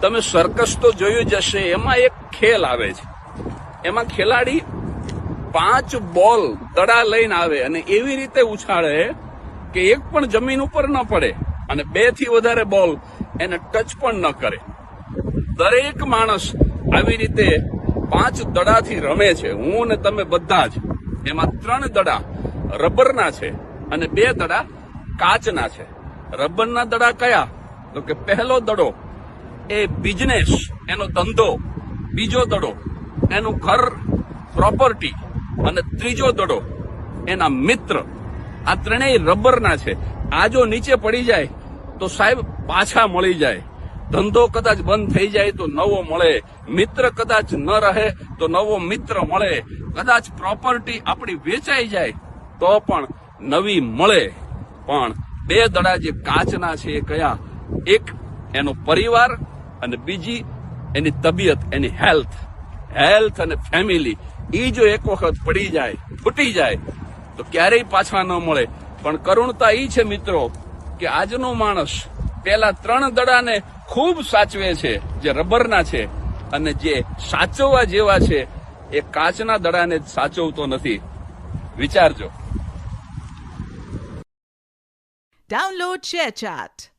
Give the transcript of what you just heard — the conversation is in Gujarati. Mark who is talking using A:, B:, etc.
A: તમે સર્કસ તો જોયું જ હશે, એમાં એક ખેલ આવે છે. એમાં ખેલાડી 5 બોલ દડા લઈને આવે અને એવી રીતે ઉછાળે કે એક પણ જમીન ઉપર ન પડે અને 2 થી વધારે બોલ એને ટચ પણ ન કરે. દરેક માણસ આવી રીતે 5 દડાથી રમે છે. હું ને તમે બધા જ. એમાં 3 દડા રબરના છે અને 2 દડા કાચના છે. રબરના દડા કયા? તો કે પહેલો દડો એ બિઝનેસ, એનો ધંધો. બીજો દડો એનું ઘર, પ્રોપર્ટી. અને ત્રીજો દડો એના મિત્ર. આ ત્રણેય રબરના છે. આ જો નીચે પડી જાય તો સાહેબ પાછા મળી જાય. ધંધો કદાચ બંધ થઈ જાય તો નવો મળે. મિત્ર કદાચ ન રહે તો નવો મિત્ર મળે. કદાચ પ્રોપર્ટી આપણી વેચાઈ જાય તો પણ નવી મળે. પણ 2 દડા જે કાચના છે એ કયા? એક એનો પરિવાર અને બીજી એની તબિયત, એની હેલ્થ અને ફેમિલી. એ જો એક વખત પડી જાય, ફૂટી જાય તો ક્યારેય પાછા ન મળે. પણ કરુણતા એ છે મિત્રો કે આજનો માણસ પેલા 3 દડાને ખૂબ સાચવે છે જે રબરના છે, અને જે સાચવવા જેવા છે એ કાચના દડાને જ સાચવતો નથી. વિચારજો.
B: Download ShareChat.